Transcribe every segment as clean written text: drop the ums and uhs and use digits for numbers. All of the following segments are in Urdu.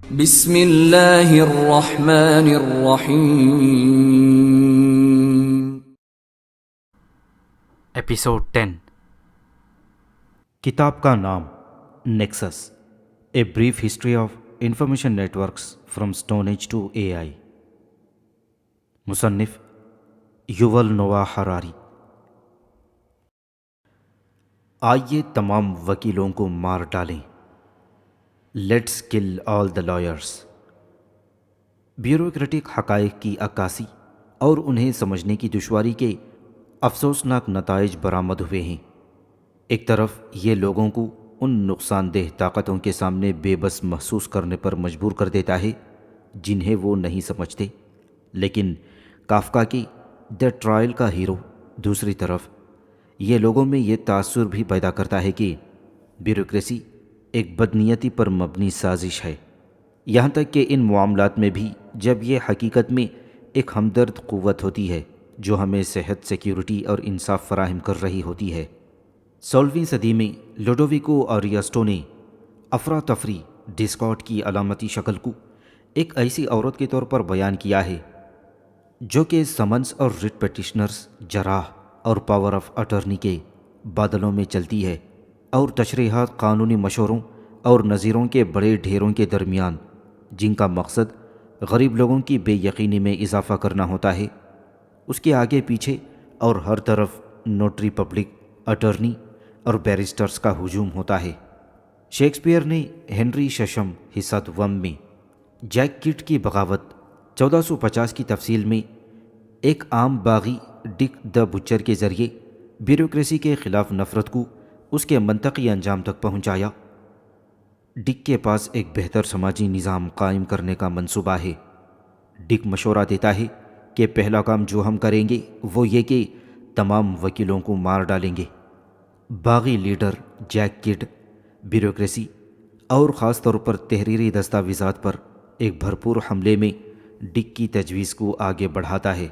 بسم اللہ الرحمن الرحیم۔ ایپیسوڈ 10۔ کتاب کا نام Nexus, a brief history of information networks from stone age to AI آئی۔ مصنف یوول نوآ ہراری۔ آئیے تمام وکیلوں کو مار ڈالیں، لیٹس کل آل دا لائرس۔ بیوروکریٹک حقائق کی عکاسی اور انہیں سمجھنے کی دشواری کے افسوسناک نتائج برآمد ہوئے ہیں۔ ایک طرف یہ لوگوں کو ان نقصان دہ طاقتوں کے سامنے بے بس محسوس کرنے پر مجبور کر دیتا ہے جنہیں وہ نہیں سمجھتے، لیکن کافکا کی دی ٹرائل کا ہیرو دوسری طرف یہ لوگوں میں یہ تاثر بھی پیدا کرتا ہے کہ بیوروکریسی ایک بدنیتی پر مبنی سازش ہے، یہاں تک کہ ان معاملات میں بھی جب یہ حقیقت میں ایک ہمدرد قوت ہوتی ہے جو ہمیں صحت، سیکیورٹی اور انصاف فراہم کر رہی ہوتی ہے۔ 16ویں صدی میں لوڈویکو آریاسٹو نے افراتفری ڈسکارڈ کی علامتی شکل کو ایک ایسی عورت کے طور پر بیان کیا ہے جو کہ سمنس اور ریٹ پیٹیشنرز، جراح اور پاور آف اٹرنی کے بادلوں میں چلتی ہے، اور تشریحات قانونی مشوروں اور نظیروں کے بڑے ڈھیروں کے درمیان جن کا مقصد غریب لوگوں کی بے یقینی میں اضافہ کرنا ہوتا ہے۔ اس کے آگے پیچھے اور ہر طرف نوٹری پبلک، اٹرنی اور بیرسٹرز کا ہجوم ہوتا ہے۔ شیکسپیئر نے ہنری ششم حصہ دوم میں جیک کٹ کی بغاوت 1450 کی تفصیل میں ایک عام باغی ڈک دا بچر کے ذریعے بیوروکریسی کے خلاف نفرت کو اس کے منطقی انجام تک پہنچایا۔ ڈک کے پاس ایک بہتر سماجی نظام قائم کرنے کا منصوبہ ہے۔ ڈک مشورہ دیتا ہے کہ پہلا کام جو ہم کریں گے وہ یہ کہ تمام وکیلوں کو مار ڈالیں گے۔ باغی لیڈر جیک کڈ بیوروکریسی اور خاص طور پر تحریری دستاویزات پر ایک بھرپور حملے میں ڈک کی تجویز کو آگے بڑھاتا ہے۔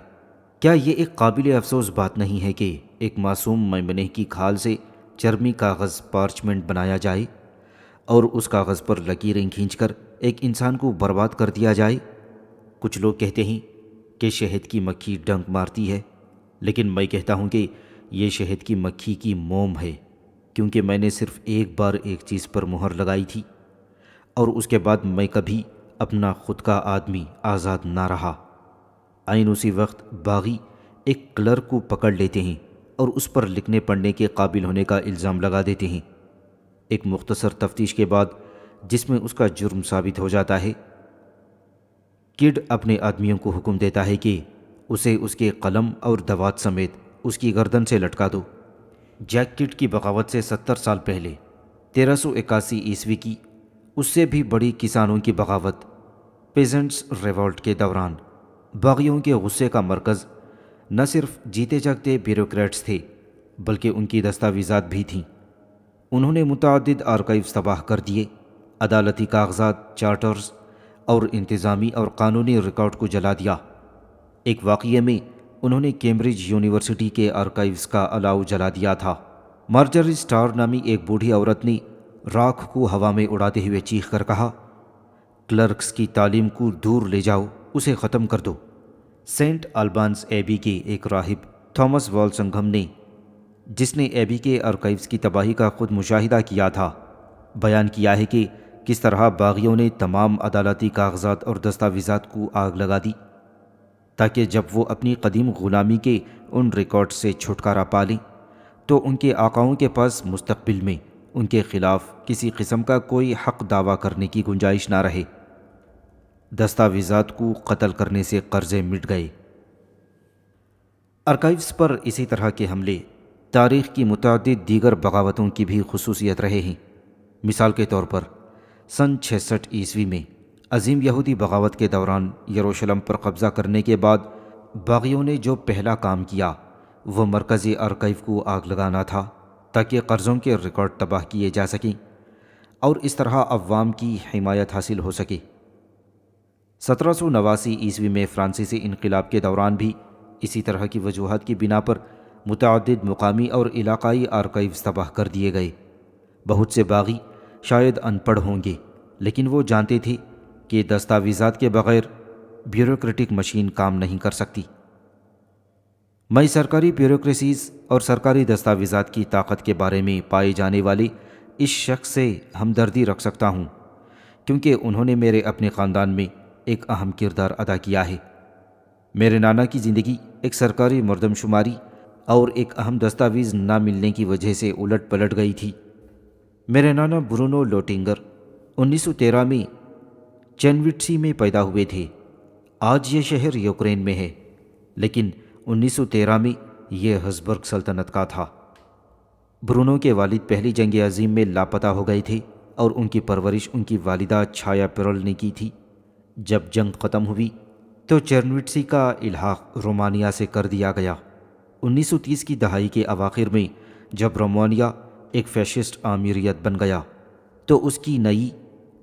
کیا یہ ایک قابل افسوس بات نہیں ہے کہ ایک معصوم میمنہ کی کھال سے چرمی کاغذ پارچمنٹ بنایا جائے اور اس کاغذ پر لکیریں کھینچ کر ایک انسان کو برباد کر دیا جائے؟ کچھ لوگ کہتے ہیں کہ شہد کی مکھی ڈنک مارتی ہے، لیکن میں کہتا ہوں کہ یہ شہد کی مکھی کی موم ہے، کیونکہ میں نے صرف ایک بار ایک چیز پر مہر لگائی تھی اور اس کے بعد میں کبھی اپنا خود کا آدمی آزاد نہ رہا۔ عین اسی وقت باغی ایک کلرک کو پکڑ لیتے ہیں اور اس پر لکھنے پڑھنے کے قابل ہونے کا الزام لگا دیتے ہیں۔ ایک مختصر تفتیش کے بعد جس میں اس کا جرم ثابت ہو جاتا ہے، کڈ اپنے آدمیوں کو حکم دیتا ہے کہ اسے اس کے قلم اور دوات سمیت اس کی گردن سے لٹکا دو۔ جیک کڈ کی بغاوت سے 70 سال پہلے 1381 عیسوی کی اس سے بھی بڑی کسانوں کی بغاوت، پیزنٹس ریولٹ کے دوران باغیوں کے غصے کا مرکز نہ صرف جیتے جاگتے بیوروکریٹس تھے بلکہ ان کی دستاویزات بھی تھیں۔ انہوں نے متعدد آرکائیوز تباہ کر دیے، عدالتی کاغذات، چارٹرز اور انتظامی اور قانونی ریکارڈ کو جلا دیا۔ ایک واقعے میں انہوں نے کیمبرج یونیورسٹی کے آرکائیوز کا الاؤ جلا دیا تھا۔ مارجری سٹار نامی ایک بوڑھی عورت نے راکھ کو ہوا میں اڑاتے ہوئے چیخ کر کہا، کلرکس کی تعلیم کو دور لے جاؤ، اسے ختم کر دو۔ سینٹ آلبانز ایبی کے ایک راہب تھامس والسنگھم نے، جس نے ایبی کے آرکائیوز کی تباہی کا خود مشاہدہ کیا تھا، بیان کیا ہے کہ کس طرح باغیوں نے تمام عدالتی کاغذات اور دستاویزات کو آگ لگا دی تاکہ جب وہ اپنی قدیم غلامی کے ان ریکارڈ سے چھٹکارا پا لیں تو ان کے آقاؤں کے پاس مستقبل میں ان کے خلاف کسی قسم کا کوئی حق دعویٰ کرنے کی گنجائش نہ رہے۔ دستاویزات کو قتل کرنے سے قرضے مٹ گئے۔ آرکائیوز پر اسی طرح کے حملے تاریخ کی متعدد دیگر بغاوتوں کی بھی خصوصیت رہے ہیں۔ مثال کے طور پر سن 66 عیسوی میں عظیم یہودی بغاوت کے دوران یروشلم پر قبضہ کرنے کے بعد باغیوں نے جو پہلا کام کیا وہ مرکزی آرکائیو کو آگ لگانا تھا تاکہ قرضوں کے ریکارڈ تباہ کیے جا سکیں اور اس طرح عوام کی حمایت حاصل ہو سکے۔ 1789 عیسوی میں فرانسیسی انقلاب کے دوران بھی اسی طرح کی وجوہات کی بنا پر متعدد مقامی اور علاقائی آرکائیوز تباہ کر دیے گئے۔ بہت سے باغی شاید ان پڑھ ہوں گے، لیکن وہ جانتے تھے کہ دستاویزات کے بغیر بیوروکریٹک مشین کام نہیں کر سکتی۔ میں سرکاری بیوروکریسیز اور سرکاری دستاویزات کی طاقت کے بارے میں پائے جانے والے اس شخص سے ہمدردی رکھ سکتا ہوں، کیونکہ انہوں نے میرے اپنے خاندان میں ایک اہم کردار ادا کیا ہے۔ میرے نانا کی زندگی ایک سرکاری مردم شماری اور ایک اہم دستاویز نہ ملنے کی وجہ سے الٹ پلٹ گئی تھی۔ میرے نانا برونو لوٹنگر 1913 میں چینوٹسی میں پیدا ہوئے تھے۔ آج یہ شہر یوکرین میں ہے، لیکن 1913 میں یہ ہبسبرگ سلطنت کا تھا۔ برونو کے والد پہلی جنگ عظیم میں لاپتہ ہو گئے تھے اور ان کی پرورش ان کی والدہ چھایا پیرول نے کی تھی۔ جب جنگ ختم ہوئی تو چیرنوٹسی کا الحاق رومانیہ سے کر دیا گیا۔ 1930 کی دہائی کے اواخر میں جب رومانیہ ایک فیشسٹ آمیریت بن گیا تو اس کی نئی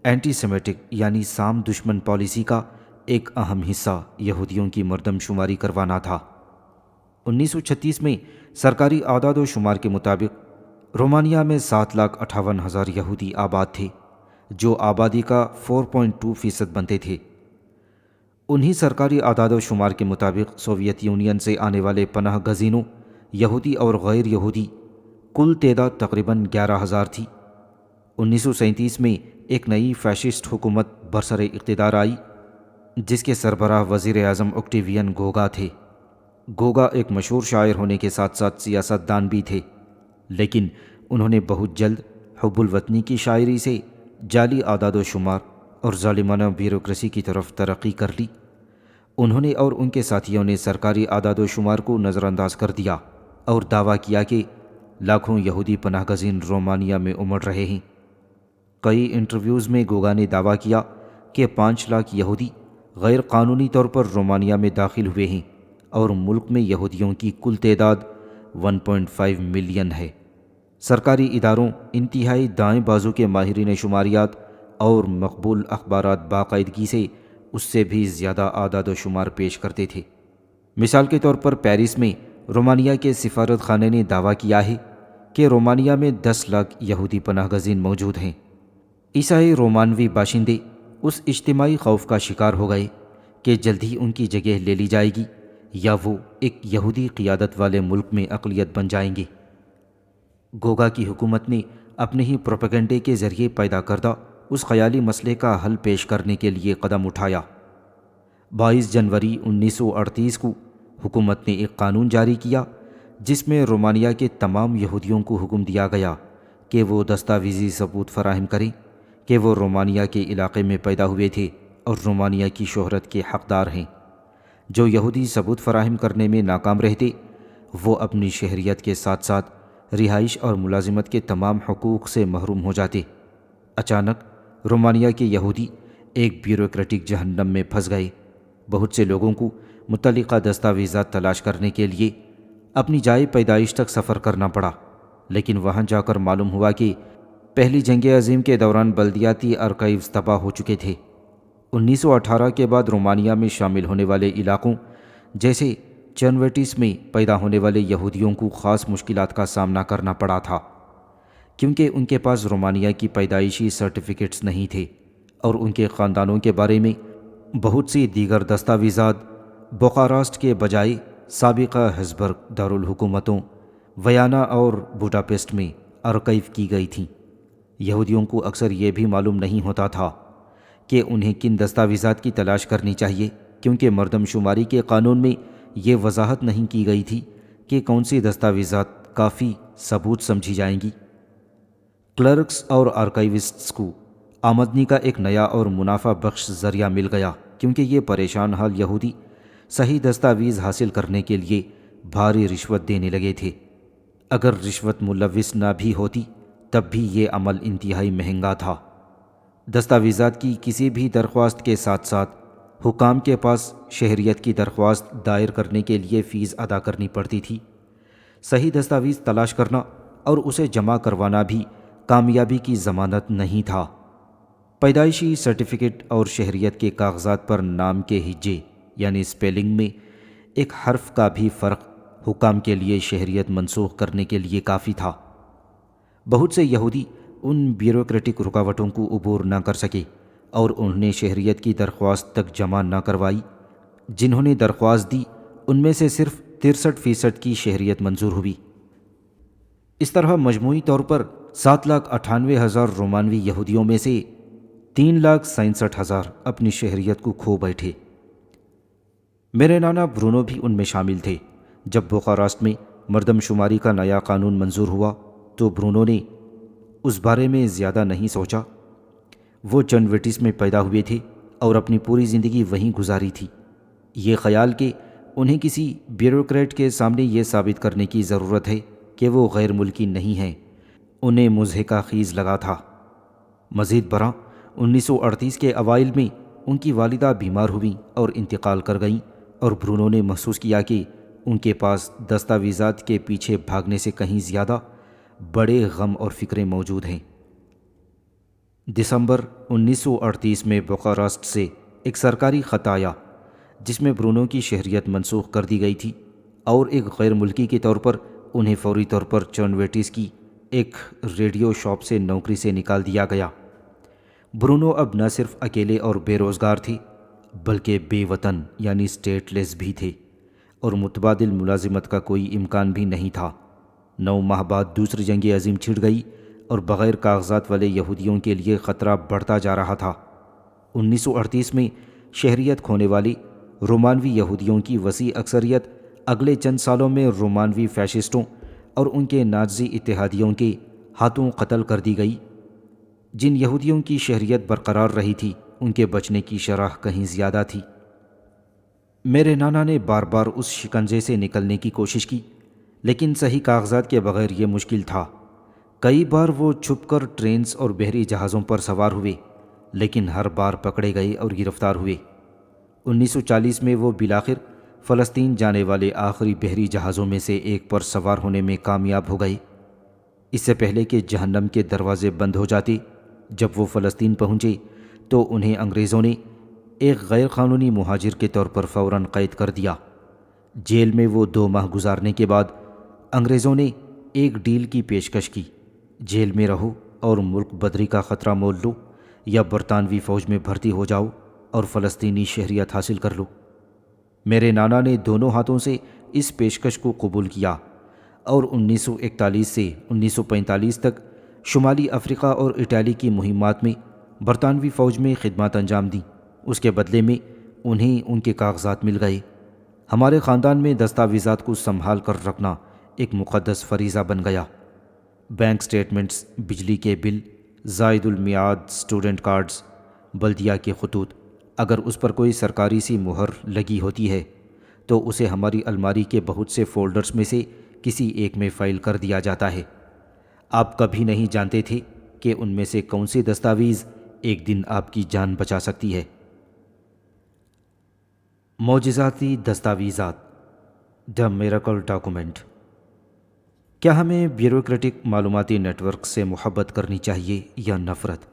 اینٹی سیمیٹک یعنی سام دشمن پالیسی کا ایک اہم حصہ یہودیوں کی مردم شماری کروانا تھا۔ 1936 میں سرکاری اعداد و شمار کے مطابق رومانیہ میں 7,58,000 یہودی آباد تھے، جو آبادی کا 4.2% بنتے تھے۔ انہی سرکاری اعداد و شمار کے مطابق سوویت یونین سے آنے والے پناہ گزینوں یہودی اور غیر یہودی کل تعداد تقریباً 11,000 تھی۔ 1937 میں ایک نئی فیشسٹ حکومت برسر اقتدار آئی، جس کے سربراہ وزیر اعظم اوکٹیوین گوگا تھے۔ گوگا ایک مشہور شاعر ہونے کے ساتھ ساتھ سیاست دان بھی تھے، لیکن انہوں نے بہت جلد حب الوطنی کی شاعری سے جعلی اعداد و شمار اور ظالمانہ بیوروکریسی کی طرف ترقی کر لی۔ انہوں نے اور ان کے ساتھیوں نے سرکاری اعداد و شمار کو نظر انداز کر دیا اور دعویٰ کیا کہ لاکھوں یہودی پناہ گزین رومانیہ میں امڑ رہے ہیں۔ کئی انٹرویوز میں گوگا نے دعویٰ کیا کہ 5 لاکھ یہودی غیر قانونی طور پر رومانیہ میں داخل ہوئے ہیں اور ملک میں یہودیوں کی کل تعداد 1.5 ملین ہے۔ سرکاری اداروں، انتہائی دائیں بازو کے ماہرین شماریات اور مقبول اخبارات باقاعدگی سے اس سے بھی زیادہ اعداد و شمار پیش کرتے تھے۔ مثال کے طور پر پیرس میں رومانیہ کے سفارت خانے نے دعویٰ کیا ہے کہ رومانیہ میں 10 لاکھ یہودی پناہ گزین موجود ہیں۔ عیسائی رومانوی باشندے اس اجتماعی خوف کا شکار ہو گئے کہ جلد ہی ان کی جگہ لے لی جائے گی یا وہ ایک یہودی قیادت والے ملک میں اقلیت بن جائیں گے۔ گوگا کی حکومت نے اپنے ہی پروپیگنڈے کے ذریعے پیدا کردہ اس خیالی مسئلے کا حل پیش کرنے کے لیے قدم اٹھایا۔ 22 جنوری 1938 کو حکومت نے ایک قانون جاری کیا جس میں رومانیہ کے تمام یہودیوں کو حکم دیا گیا کہ وہ دستاویزی ثبوت فراہم کریں کہ وہ رومانیہ کے علاقے میں پیدا ہوئے تھے اور رومانیہ کی شہرت کے حقدار ہیں۔ جو یہودی ثبوت فراہم کرنے میں ناکام رہتے وہ اپنی شہریت کے ساتھ ساتھ رہائش اور ملازمت کے تمام حقوق سے محروم ہو جاتے۔ اچانک رومانیہ کے یہودی ایک بیوروکریٹک جہنم میں پھنس گئے۔ بہت سے لوگوں کو متعلقہ دستاویزات تلاش کرنے کے لیے اپنی جائے پیدائش تک سفر کرنا پڑا، لیکن وہاں جا کر معلوم ہوا کہ پہلی جنگ عظیم کے دوران بلدیاتی آرکائیوز تباہ ہو چکے تھے۔ 1918 کے بعد رومانیہ میں شامل ہونے والے علاقوں جیسے چرنوٹس میں پیدا ہونے والے یہودیوں کو خاص مشکلات کا سامنا کرنا پڑا تھا، کیونکہ ان کے پاس رومانیہ کی پیدائشی سرٹیفکیٹس نہیں تھے اور ان کے خاندانوں کے بارے میں بہت سی دیگر دستاویزات بخاراسٹ کے بجائے سابقہ ہبسبرگ دارالحکومتوں ویانا اور بوڈاپیسٹ میں آرکائیو کی گئی تھیں۔ یہودیوں کو اکثر یہ بھی معلوم نہیں ہوتا تھا کہ انہیں کن دستاویزات کی تلاش کرنی چاہیے، کیونکہ مردم شماری کے قانون میں یہ وضاحت نہیں کی گئی تھی کہ کون سی دستاویزات کافی ثبوت سمجھی جائیں گی۔ کلرکس اور آرکائیوسٹس کو آمدنی کا ایک نیا اور منافع بخش ذریعہ مل گیا، کیونکہ یہ پریشان حال یہودی صحیح دستاویز حاصل کرنے کے لیے بھاری رشوت دینے لگے تھے۔ اگر رشوت ملوث نہ بھی ہوتی تب بھی یہ عمل انتہائی مہنگا تھا۔ دستاویزات کی کسی بھی درخواست کے ساتھ ساتھ حکام کے پاس شہریت کی درخواست دائر کرنے کے لیے فیس ادا کرنی پڑتی تھی۔ صحیح دستاویز تلاش کرنا اور اسے جمع کروانا بھی کامیابی کی ضمانت نہیں تھا۔ پیدائشی سرٹیفکیٹ اور شہریت کے کاغذات پر نام کے ہجے یعنی اسپیلنگ میں ایک حرف کا بھی فرق حکام کے لیے شہریت منسوخ کرنے کے لیے کافی تھا۔ بہت سے یہودی ان بیوروکریٹک رکاوٹوں کو عبور نہ کر سکے اور انہوں نے شہریت کی درخواست تک جمع نہ کروائی۔ جنہوں نے درخواست دی ان میں سے صرف 63% کی شہریت منظور ہوئی۔ اس طرح مجموعی طور پر 7,98,000 رومانوی یہودیوں میں سے 3,67,000 اپنی شہریت کو کھو بیٹھے۔ میرے نانا برونو بھی ان میں شامل تھے۔ جب بخارسٹ میں مردم شماری کا نیا قانون منظور ہوا تو برونو نے اس بارے میں زیادہ نہیں سوچا۔ وہ چنویٹس میں پیدا ہوئے تھے اور اپنی پوری زندگی وہیں گزاری تھی۔ یہ خیال کہ انہیں کسی بیوروکریٹ کے سامنے یہ ثابت کرنے کی ضرورت ہے کہ وہ غیر ملکی نہیں ہیں، انہیں مضحکہ خیز لگا تھا۔ مزید برآں 1938 کے اوائل میں ان کی والدہ بیمار ہوئیں اور انتقال کر گئیں، اور برونو نے محسوس کیا کہ ان کے پاس دستاویزات کے پیچھے بھاگنے سے کہیں زیادہ بڑے غم اور فکریں موجود ہیں۔ دسمبر 1938 میں بخارسٹ سے ایک سرکاری خط آیا جس میں برونو کی شہریت منسوخ کر دی گئی تھی اور ایک غیر ملکی کے طور پر انہیں فوری طور پر چنویٹس کی ایک ریڈیو شاپ سے نوکری سے نکال دیا گیا۔ برونو اب نہ صرف اکیلے اور بے روزگار تھے بلکہ بے وطن یعنی اسٹیٹ لیس بھی تھے، اور متبادل ملازمت کا کوئی امکان بھی نہیں تھا۔ 9 ماہ بعد دوسری جنگ عظیم چھڑ گئی اور بغیر کاغذات والے یہودیوں کے لیے خطرہ بڑھتا جا رہا تھا۔ 1938 میں شہریت کھونے والی رومانوی یہودیوں کی وسیع اکثریت اگلے چند سالوں میں رومانوی فیشسٹوں اور ان کے نازی اتحادیوں کے ہاتھوں قتل کر دی گئی۔ جن یہودیوں کی شہریت برقرار رہی تھی ان کے بچنے کی شرح کہیں زیادہ تھی۔ میرے نانا نے بار بار اس شکنجے سے نکلنے کی کوشش کی، لیکن صحیح کاغذات کے بغیر یہ مشکل تھا۔ کئی بار وہ چھپ کر ٹرینز اور بحری جہازوں پر سوار ہوئے، لیکن ہر بار پکڑے گئے اور گرفتار ہوئے۔ 1940 میں وہ بالآخر فلسطین جانے والے آخری بحری جہازوں میں سے ایک پر سوار ہونے میں کامیاب ہو گئے۔ اس سے پہلے کہ جہنم کے دروازے بند ہو جاتے، جب وہ فلسطین پہنچے تو انہیں انگریزوں نے ایک غیر قانونی مہاجر کے طور پر فوراً قید کر دیا۔ جیل میں وہ 2 ماہ گزارنے کے بعد انگریزوں نے ایک ڈیل کی پیشکش کی: جیل میں رہو اور ملک بدری کا خطرہ مول لو، یا برطانوی فوج میں بھرتی ہو جاؤ اور فلسطینی شہریت حاصل کر لو۔ میرے نانا نے دونوں ہاتھوں سے اس پیشکش کو قبول کیا اور 1941 سے 1945 تک شمالی افریقہ اور اٹالی کی مہمات میں برطانوی فوج میں خدمات انجام دیں۔ اس کے بدلے میں انہیں ان کے کاغذات مل گئے۔ ہمارے خاندان میں دستاویزات کو سنبھال کر رکھنا ایک مقدس فریضہ بن گیا۔ بینک سٹیٹمنٹس، بجلی کے بل، زائد المیعاد اسٹوڈنٹ کارڈز، بلدیہ کے خطوط، اگر اس پر کوئی سرکاری سی مہر لگی ہوتی ہے تو اسے ہماری الماری کے بہت سے فولڈرز میں سے کسی ایک میں فائل کر دیا جاتا ہے۔ آپ کبھی نہیں جانتے تھے کہ ان میں سے کون سی دستاویز ایک دن آپ کی جان بچا سکتی ہے۔ معجزاتی دستاویزات، دی میریکل ڈاکومنٹ۔ کیا ہمیں بیوروکریٹک معلوماتی نیٹ ورک سے محبت کرنی چاہیے یا نفرت؟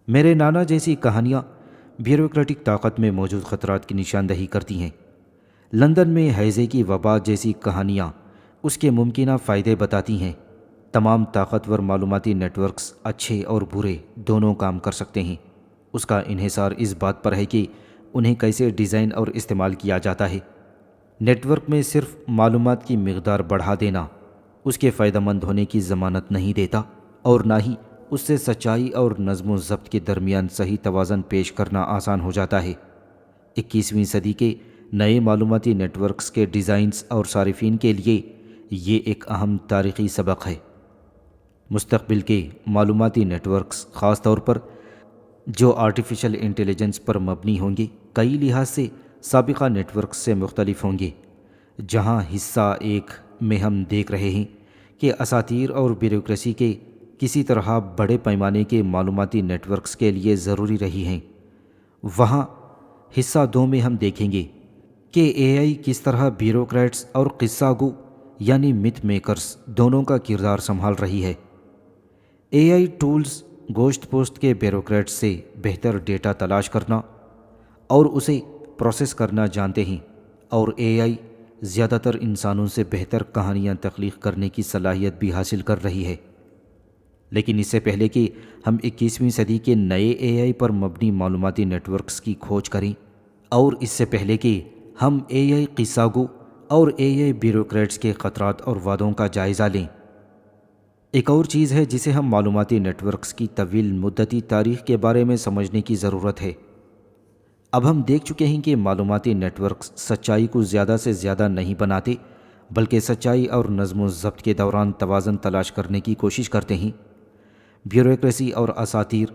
میرے نانا جیسی کہانیاں بیوروکریٹک طاقت میں موجود خطرات کی نشاندہی کرتی ہیں۔ لندن میں ہیضے کی وبا جیسی کہانیاں اس کے ممکنہ فائدے بتاتی ہیں۔ تمام طاقتور معلوماتی نیٹ ورکس اچھے اور برے دونوں کام کر سکتے ہیں۔ اس کا انحصار اس بات پر ہے کہ انہیں کیسے ڈیزائن اور استعمال کیا جاتا ہے۔ نیٹ ورک میں صرف معلومات کی مقدار بڑھا دینا اس کے فائدہ مند ہونے کی ضمانت نہیں دیتا، اور نہ ہی اس سے سچائی اور نظم و ضبط کے درمیان صحیح توازن پیش کرنا آسان ہو جاتا ہے۔ 21ویں صدی کے نئے معلوماتی نیٹ ورکس کے ڈیزائنز اور صارفین کے لیے یہ ایک اہم تاریخی سبق ہے۔ مستقبل کے معلوماتی نیٹ ورکس، خاص طور پر جو آرٹیفیشل انٹیلیجنس پر مبنی ہوں گے، کئی لحاظ سے سابقہ نیٹ ورکس سے مختلف ہوں گے۔ جہاں حصہ 1 میں ہم دیکھ رہے ہیں کہ اساطیر اور بیوروکریسی کے کسی طرح بڑے پیمانے کے معلوماتی نیٹ ورکس کے لیے ضروری رہی ہیں، وہاں حصہ 2 میں ہم دیکھیں گے کہ اے آئی کس طرح بیوروکریٹس اور قصہ گو یعنی متھ میکرز دونوں کا کردار سنبھال رہی ہے۔ اے آئی ٹولز گوشت پوشت کے بیوروکریٹس سے بہتر ڈیٹا تلاش کرنا اور اسے پروسیس کرنا جانتے ہیں، اور اے آئی زیادہ تر انسانوں سے بہتر کہانیاں تخلیق کرنے کی صلاحیت بھی حاصل کر رہی ہے۔ لیکن اس سے پہلے کہ ہم 21ویں صدی کے نئے اے آئی پر مبنی معلوماتی نیٹ ورکس کی کھوج کریں، اور اس سے پہلے کہ ہم اے آئی قصہ گو اور اے آئی بیوروکریٹس کے خطرات اور وعدوں کا جائزہ لیں، ایک اور چیز ہے جسے ہم معلوماتی نیٹ ورکس کی طویل مدتی تاریخ کے بارے میں سمجھنے کی ضرورت ہے۔ اب ہم دیکھ چکے ہیں کہ معلوماتی نیٹ ورکس سچائی کو زیادہ سے زیادہ نہیں بناتے، بلکہ سچائی اور نظم و ضبط کے دوران توازن تلاش کرنے کی کوشش کرتے ہیں۔ بیوروکریسی اور اساطیر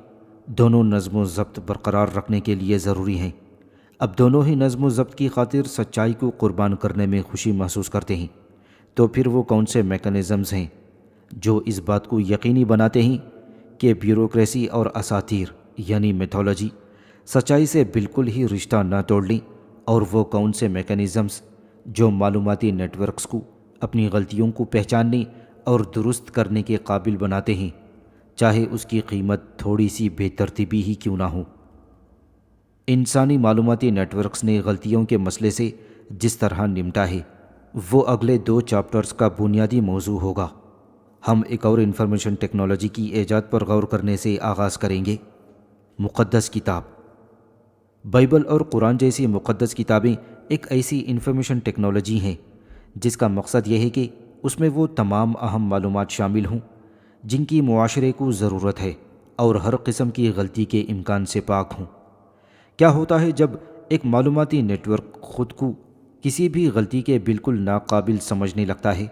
دونوں نظم و ضبط برقرار رکھنے کے لیے ضروری ہیں۔ اب دونوں ہی نظم و ضبط کی خاطر سچائی کو قربان کرنے میں خوشی محسوس کرتے ہیں، تو پھر وہ کون سے میکانزمز ہیں جو اس بات کو یقینی بناتے ہیں کہ بیوروکریسی اور اساطیر یعنی میتھولوجی سچائی سے بالکل ہی رشتہ نہ توڑ لیں، اور وہ کون سے میکانزمز جو معلوماتی نیٹ ورکس کو اپنی غلطیوں کو پہچاننے اور درست کرنے کے قابل بناتے ہیں، چاہے اس کی قیمت تھوڑی سی بے ترتیبی ہی کیوں نہ ہو۔ انسانی معلوماتی نیٹ ورکس نے غلطیوں کے مسئلے سے جس طرح نمٹا ہے وہ اگلے 2 چیپٹرز کا بنیادی موضوع ہوگا۔ ہم ایک اور انفارمیشن ٹیکنالوجی کی ایجاد پر غور کرنے سے آغاز کریں گے۔ مقدس کتاب بائبل اور قرآن جیسی مقدس کتابیں ایک ایسی انفارمیشن ٹیکنالوجی ہیں جس کا مقصد یہ ہے کہ اس میں وہ تمام اہم معلومات شامل ہوں جن کی معاشرے کو ضرورت ہے اور ہر قسم کی غلطی کے امکان سے پاک ہوں۔ کیا ہوتا ہے جب ایک معلوماتی نیٹ ورک خود کو کسی بھی غلطی کے بالکل ناقابل سمجھنے لگتا ہے؟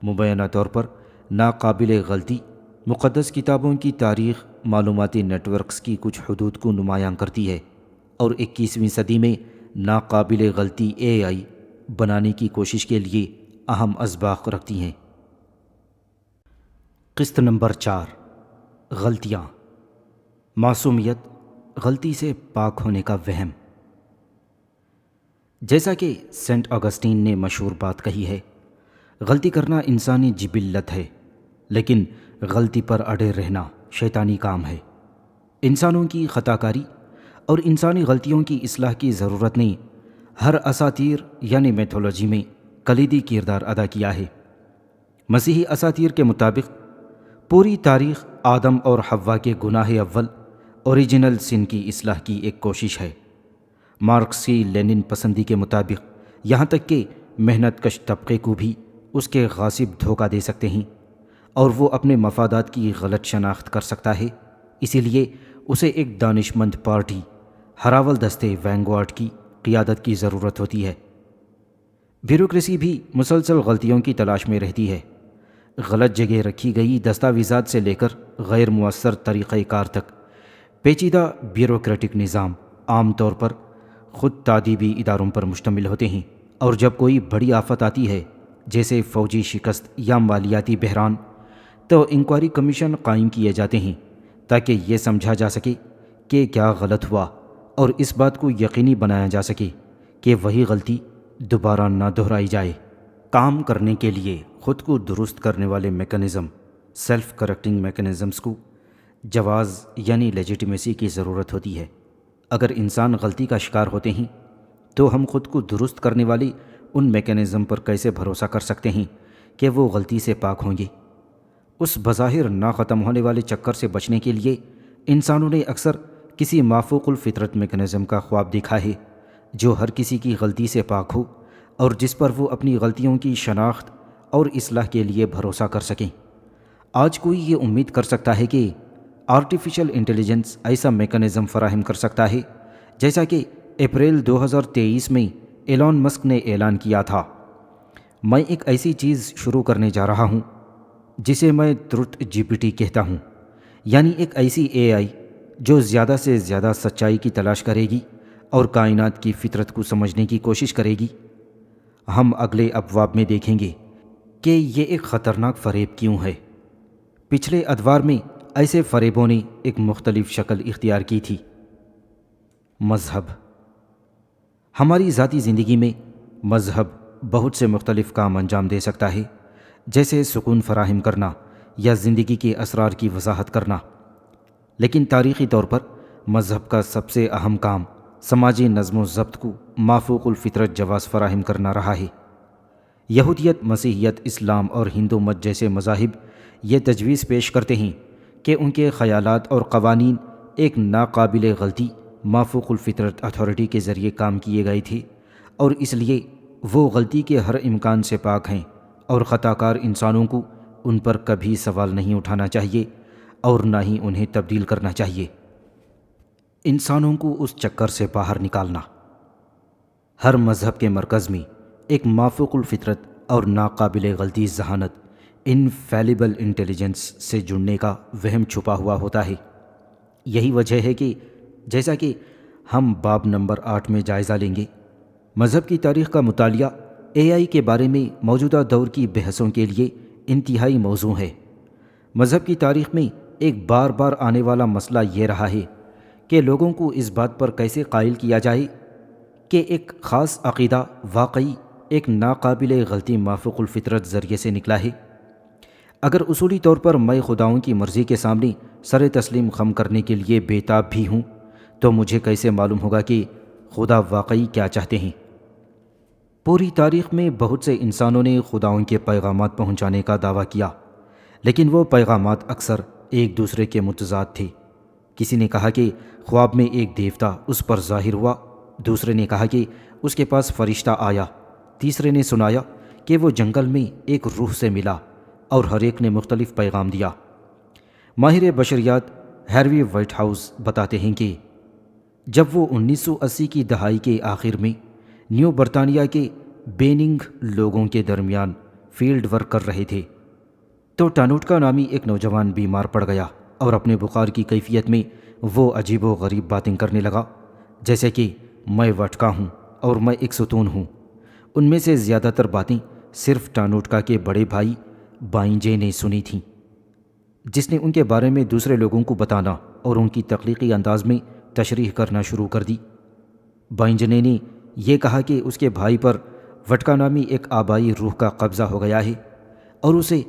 مبینہ طور پر ناقابل غلطی مقدس کتابوں کی تاریخ معلوماتی نیٹ ورکس کی کچھ حدود کو نمایاں کرتی ہے، اور 21ویں صدی میں ناقابل غلطی اے آئی بنانے کی کوشش کے لیے اہم اسباق رکھتی ہیں۔ قسط نمبر 4، غلطیاں، معصومیت، غلطی سے پاک ہونے کا وہم۔ جیسا کہ سینٹ اگسٹین نے مشہور بات کہی ہے، غلطی کرنا انسانی جبلت ہے، لیکن غلطی پر اڑے رہنا شیطانی کام ہے۔ انسانوں کی خطا کاری اور انسانی غلطیوں کی اصلاح کی ضرورت نے ہر اساطیر یعنی میتھولوجی میں کلیدی کردار ادا کیا ہے۔ مسیحی اساطیر کے مطابق پوری تاریخ آدم اور حوا کے گناہ اول اوریجنل سن کی اصلاح کی ایک کوشش ہے۔ مارکسی لینن پسندی کے مطابق یہاں تک کہ محنت کش طبقے کو بھی اس کے غاصب دھوکہ دے سکتے ہیں، اور وہ اپنے مفادات کی غلط شناخت کر سکتا ہے، اسی لیے اسے ایک دانش مند پارٹی ہراول دستے وینگوارڈ کی قیادت کی ضرورت ہوتی ہے۔ بیوروکریسی بھی مسلسل غلطیوں کی تلاش میں رہتی ہے۔ غلط جگہ رکھی گئی دستاویزات سے لے کر غیر مؤثر طریقہ کار تک، پیچیدہ بیوروکریٹک نظام عام طور پر خود تعدیبی اداروں پر مشتمل ہوتے ہیں، اور جب کوئی بڑی آفت آتی ہے جیسے فوجی شکست یا مالیاتی بحران، تو انکوائری کمیشن قائم کیے جاتے ہیں تاکہ یہ سمجھا جا سکے کہ کیا غلط ہوا، اور اس بات کو یقینی بنایا جا سکے کہ وہی غلطی دوبارہ نہ دہرائی جائے۔ کام کرنے کے لیے خود کو درست کرنے والے میکانزم، سیلف کریکٹنگ میکانزمز کو جواز یعنی لیجیٹمیسی کی ضرورت ہوتی ہے۔ اگر انسان غلطی کا شکار ہوتے ہیں تو ہم خود کو درست کرنے والی ان میکانزم پر کیسے بھروسہ کر سکتے ہیں کہ وہ غلطی سے پاک ہوں گے؟ اس بظاہر نہ ختم ہونے والے چکر سے بچنے کے لیے انسانوں نے اکثر کسی مافوق الفطرت میکانزم کا خواب دیکھا ہے جو ہر کسی کی غلطی سے پاک ہو اور جس پر وہ اپنی غلطیوں کی شناخت اور اصلاح کے لیے بھروسہ کر سکیں۔ آج کوئی یہ امید کر سکتا ہے کہ آرٹیفیشل انٹیلیجنس ایسا میکانزم فراہم کر سکتا ہے جیسا کہ اپریل 2023 میں ایلون مسک نے اعلان کیا تھا۔ میں ایک ایسی چیز شروع کرنے جا رہا ہوں جسے میں ٹروتھ جی پی ٹی کہتا ہوں، یعنی ایک ایسی اے آئی جو زیادہ سے زیادہ سچائی کی تلاش کرے گی اور کائنات کی فطرت کو سمجھنے کی کوشش کرے گی۔ ہم اگلے ابواب میں دیکھیں گے کہ یہ ایک خطرناک فریب کیوں ہے۔ پچھلے ادوار میں ایسے فریبوں نے ایک مختلف شکل اختیار کی تھی۔ مذہب۔ ہماری ذاتی زندگی میں مذہب بہت سے مختلف کام انجام دے سکتا ہے، جیسے سکون فراہم کرنا یا زندگی کے اسرار کی وضاحت کرنا، لیکن تاریخی طور پر مذہب کا سب سے اہم کام سماجی نظم و ضبط کو مافوق الفطرت جواز فراہم کرنا رہا ہے۔ یہودیت، مسیحیت، اسلام اور ہندو مت جیسے مذاہب یہ تجویز پیش کرتے ہیں کہ ان کے خیالات اور قوانین ایک ناقابل غلطی مافوق الفطرت اتھارٹی کے ذریعے کام کیے گئے تھے، اور اس لیے وہ غلطی کے ہر امکان سے پاک ہیں، اور خطا کار انسانوں کو ان پر کبھی سوال نہیں اٹھانا چاہیے اور نہ ہی انہیں تبدیل کرنا چاہیے۔ انسانوں کو اس چکر سے باہر نکالنا۔ ہر مذہب کے مرکز میں ایک مافوق الفطرت اور ناقابل غلطی ذہانت انفیلیبل انٹیلیجنس سے جڑنے کا وہم چھپا ہوا ہوتا ہے۔ یہی وجہ ہے کہ جیسا کہ ہم باب نمبر 8 میں جائزہ لیں گے، مذہب کی تاریخ کا مطالعہ AI کے بارے میں موجودہ دور کی بحثوں کے لیے انتہائی موزوں ہے۔ مذہب کی تاریخ میں ایک بار بار آنے والا مسئلہ یہ رہا ہے کہ لوگوں کو اس بات پر کیسے قائل کیا جائے کہ ایک خاص عقیدہ واقعی ایک ناقابل غلطی مافوق الفطرت ذریعے سے نکلا ہے۔ اگر اصولی طور پر میں خداؤں کی مرضی کے سامنے سر تسلیم خم کرنے کے لیے بےتاب بھی ہوں، تو مجھے کیسے معلوم ہوگا کہ خدا واقعی کیا چاہتے ہیں؟ پوری تاریخ میں بہت سے انسانوں نے خداؤں کے پیغامات پہنچانے کا دعویٰ کیا، لیکن وہ پیغامات اکثر ایک دوسرے کے متضاد تھے۔ کسی نے کہا کہ خواب میں ایک دیوتا اس پر ظاہر ہوا، دوسرے نے کہا کہ اس کے پاس فرشتہ آیا، تیسرے نے سنایا کہ وہ جنگل میں ایک روح سے ملا، اور ہر ایک نے مختلف پیغام دیا۔ ماہر بشریات ہیروی وائٹ ہاؤس بتاتے ہیں کہ جب وہ 1980 کی دہائی کے آخر میں نیو برطانیہ کے بیننگ لوگوں کے درمیان فیلڈ ورک کر رہے تھے، تو ٹانوٹکا نامی ایک نوجوان بیمار پڑ گیا، اور اپنے بخار کی کیفیت میں وہ عجیب و غریب باتیں کرنے لگا، جیسے کہ میں وٹکا ہوں اور میں ایک ستون ہوں۔ ان میں سے زیادہ تر باتیں صرف ٹانوٹکا کے بڑے بھائی بائنجے نے سنی تھیں، جس نے ان کے بارے میں دوسرے لوگوں کو بتانا اور ان کی تخلیقی انداز میں تشریح کرنا شروع کر دی۔ بائنجنے نے یہ کہا کہ اس کے بھائی پر وٹکا نامی ایک آبائی روح کا قبضہ ہو گیا ہے، اور اسے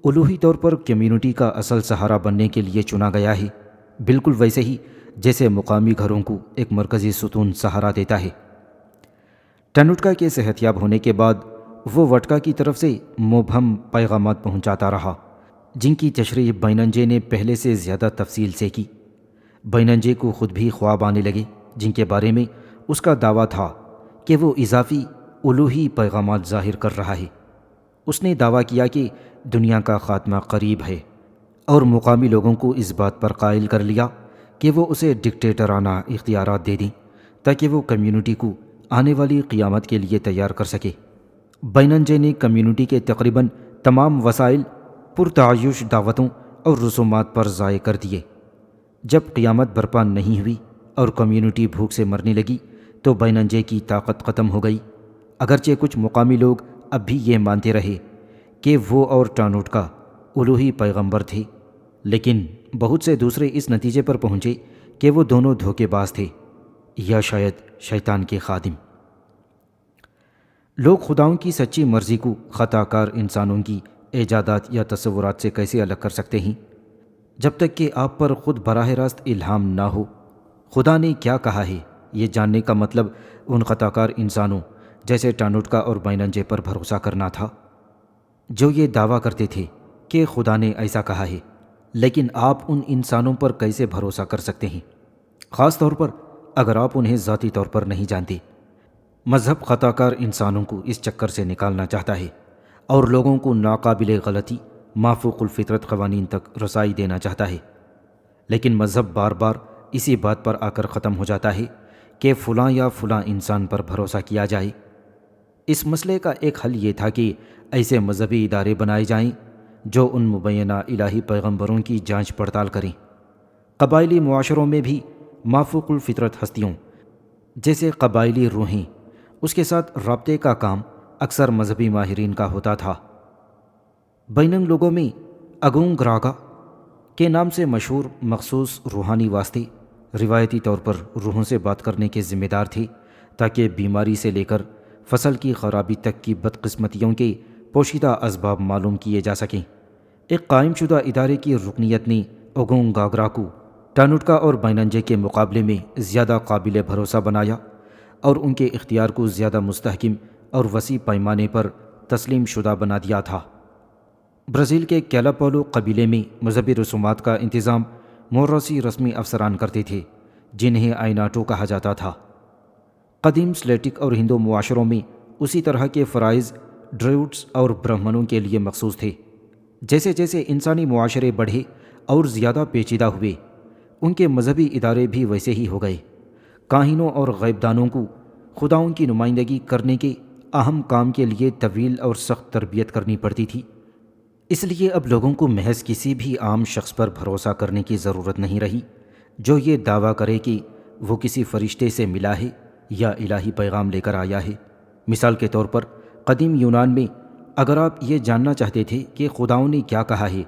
الوہی طور پر کمیونٹی کا اصل سہارا بننے کے لیے چنا گیا ہے، بالکل ویسے ہی جیسے مقامی گھروں کو ایک مرکزی ستون سہارا دیتا ہے۔ ٹانوٹکا کے صحت یاب ہونے کے بعد وہ وٹکا کی طرف سے مبہم پیغامات پہنچاتا رہا، جن کی تشریح بائننجے نے پہلے سے زیادہ تفصیل سے کی۔ بائننجے کو خود بھی خواب آنے لگے، جن کے بارے میں اس کا دعویٰ تھا کہ وہ اضافی الوہی پیغامات ظاہر کر رہا ہے۔ اس نے دعویٰ کیا کہ دنیا کا خاتمہ قریب ہے، اور مقامی لوگوں کو اس بات پر قائل کر لیا کہ وہ اسے ڈکٹیٹرانہ اختیارات دے دیں تاکہ وہ کمیونٹی کو آنے والی قیامت کے لیے تیار کر سکے۔ بائننجے نے کمیونٹی کے تقریباً تمام وسائل پرتعیش دعوتوں اور رسومات پر ضائع کر دیے۔ جب قیامت برپا نہیں ہوئی اور کمیونٹی بھوک سے مرنے لگی تو بائننجے کی طاقت ختم ہو گئی، اگرچہ کچھ مقامی لوگ اب بھی یہ مانتے رہے کہ وہ اور ٹانوٹکا الوہی پیغمبر تھے، لیکن بہت سے دوسرے اس نتیجے پر پہنچے کہ وہ دونوں دھوکے باز تھے یا شاید شیطان کے خادم۔ لوگ خداؤں کی سچی مرضی کو خطا کار انسانوں کی ایجادات یا تصورات سے کیسے الگ کر سکتے ہیں؟ جب تک کہ آپ پر خود براہ راست الہام نہ ہو خدا نے کیا کہا ہے، یہ جاننے کا مطلب ان خطا کار انسانوں جیسے ٹانوٹکا اور بائننجے پر بھروسہ کرنا تھا، جو یہ دعویٰ کرتے تھے کہ خدا نے ایسا کہا ہے۔ لیکن آپ ان انسانوں پر کیسے بھروسہ کر سکتے ہیں، خاص طور پر اگر آپ انہیں ذاتی طور پر نہیں جانتے؟ مذہب خطا کار انسانوں کو اس چکر سے نکالنا چاہتا ہے اور لوگوں کو ناقابل غلطی مافوق الفطرت قوانین تک رسائی دینا چاہتا ہے، لیکن مذہب بار بار اسی بات پر آ کر ختم ہو جاتا ہے کہ فلاں یا فلاں انسان پر بھروسہ کیا جائے۔ اس مسئلے کا ایک حل یہ تھا کہ ایسے مذہبی ادارے بنائے جائیں جو ان مبینہ الہی پیغمبروں کی جانچ پڑتال کریں۔ قبائلی معاشروں میں بھی مافوق الفطرت ہستیوں جیسے قبائلی روحیں اس کے ساتھ رابطے کا کام اکثر مذہبی ماہرین کا ہوتا تھا۔ بیننگ لوگوں میں اگونگ راگا کے نام سے مشہور مخصوص روحانی واسطے روایتی طور پر روحوں سے بات کرنے کے ذمہ دار تھے تاکہ بیماری سے لے کر فصل کی خرابی تک کی بدقسمتیوں کے پوشیدہ اسباب معلوم کیے جا سکیں۔ ایک قائم شدہ ادارے کی رکنیت نے اگونگ گاگرا کو ٹانوٹکا اور بائننجے کے مقابلے میں زیادہ قابل بھروسہ بنایا اور ان کے اختیار کو زیادہ مستحکم اور وسیع پیمانے پر تسلیم شدہ بنا دیا تھا۔ برازیل کے کیلاپولو قبیلے میں مذہبی رسومات کا انتظام موروثی رسمی افسران کرتے تھے جنہیں آئیناٹو کہا جاتا تھا۔ قدیم سلیٹک اور ہندو معاشروں میں اسی طرح کے فرائض ڈریوڈز اور برہمنوں کے لیے مخصوص تھے۔ جیسے جیسے انسانی معاشرے بڑھے اور زیادہ پیچیدہ ہوئے، ان کے مذہبی ادارے بھی ویسے ہی ہو گئے۔ کاہنوں اور غیب دانوں کو خداؤں کی نمائندگی کرنے کے اہم کام کے لیے طویل اور سخت تربیت کرنی پڑتی تھی۔ اس لیے اب لوگوں کو محض کسی بھی عام شخص پر بھروسہ کرنے کی ضرورت نہیں رہی جو یہ دعویٰ کرے کہ وہ کسی فرشتے سے ملا ہے یا الہی پیغام لے کر آیا ہے۔ مثال کے طور پر قدیم یونان میں اگر آپ یہ جاننا چاہتے تھے کہ خداؤں نے کیا کہا ہے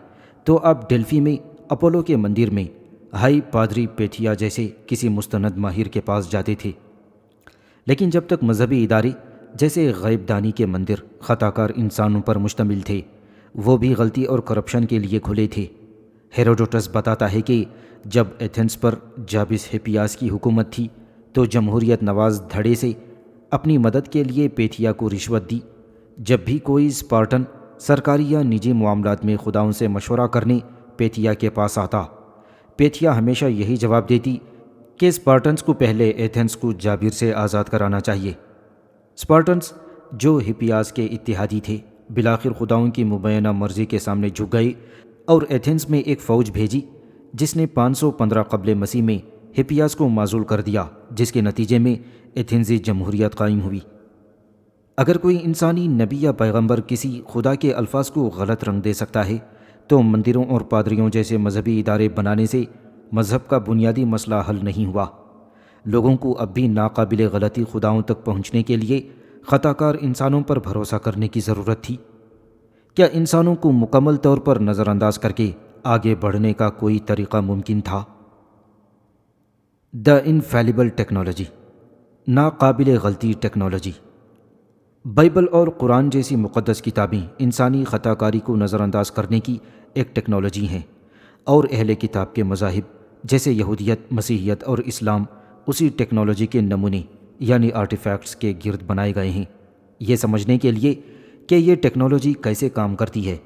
تو آپ ڈیلفی میں اپولو کے مندر میں ہائی پادری پیتھیا جیسے کسی مستند ماہر کے پاس جاتے تھے۔ لیکن جب تک مذہبی ادارے جیسے غیب دانی کے مندر خطا کار انسانوں پر مشتمل تھے، وہ بھی غلطی اور کرپشن کے لیے کھلے تھے۔ ہیروڈوٹس بتاتا ہے کہ جب ایتھنز پر جابس ہپیاس کی حکومت تھی تو جمہوریت نواز دھڑے سے اپنی مدد کے لیے پیتھیا کو رشوت دی۔ جب بھی کوئی اسپارٹن سرکاری یا نجی معاملات میں خداؤں سے مشورہ کرنے پیتھیا کے پاس آتا، پیتھیا ہمیشہ یہی جواب دیتی کہ اسپارٹنز کو پہلے ایتھنز کو جابر سے آزاد کرانا چاہیے۔ اسپارٹنز جو ہپیاس کے اتحادی تھے بالآخر خداؤں کی مبینہ مرضی کے سامنے جھک گئے اور ایتھنز میں ایک فوج بھیجی جس نے 515 قبل مسیح میں ہپیاس کو معزول کر دیا، جس کے نتیجے میں ایتھنزی جمہوریت قائم ہوئی۔ اگر کوئی انسانی نبی یا پیغمبر کسی خدا کے الفاظ کو غلط رنگ دے سکتا ہے تو مندروں اور پادریوں جیسے مذہبی ادارے بنانے سے مذہب کا بنیادی مسئلہ حل نہیں ہوا۔ لوگوں کو اب بھی ناقابل غلطی خداؤں تک پہنچنے کے لیے خطا کار انسانوں پر بھروسہ کرنے کی ضرورت تھی۔ کیا انسانوں کو مکمل طور پر نظر انداز کر کے آگے بڑھنے کا کوئی طریقہ ممکن تھا؟ دی انفیلیبل ٹیکنالوجی، ناقابل غلطی ٹیکنالوجی۔ بائبل اور قرآن جیسی مقدس کتابیں انسانی خطا کاری کو نظر انداز کرنے کی ایک ٹیکنالوجی ہیں، اور اہل کتاب کے مذاہب جیسے یہودیت، مسیحیت اور اسلام اسی ٹیکنالوجی کے نمونے یعنی آرٹیفیکٹس کے گرد بنائے گئے ہیں۔ یہ سمجھنے کے لیے کہ یہ ٹیکنالوجی کیسے کام کرتی ہے،